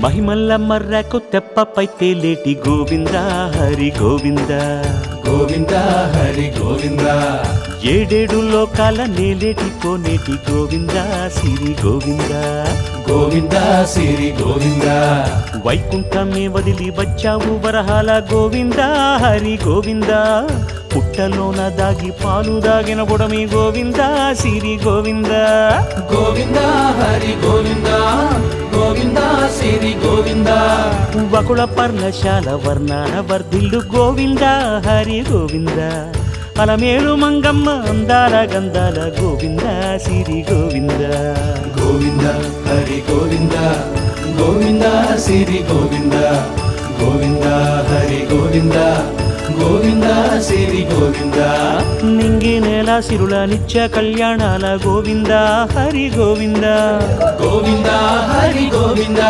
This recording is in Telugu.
మహిమల్ల మర్రకు తెప్పపై తేలేటి గోవింద హరి గోవింద గోవింద హరి గోవింద ఏడేడు లోకాల నేలేటి కోనేటి గోవింద సిరి గోవింద గోవింద సిరి గోవింద వైకుంఠమే వదిలి వచ్చావు వరహాల గోవింద హరి గోవింద పుట్టలోన దాగి పాలు దాగిన బుడమి గోవింద సిరి గోవింద గోవింద హరి గోవింద గోవింద సిరి గోవింద వకుళ పర్ణశాల వర్ణాన వర్ధిల్లు గోవింద హరి గోవింద అలమేలు మంగమ్మ అందాల గంధాల గోవింద సిరి గోవింద గోవింద హరి గోవింద గోవింద సిరి గోవింద గోవింద హరి గోవింద గోవింద సిరి గోవింద నింగి నేల సిరుల నిత్య కళ్యాణాల గోవింద హరి గోవింద గోవింద హరి గోవింద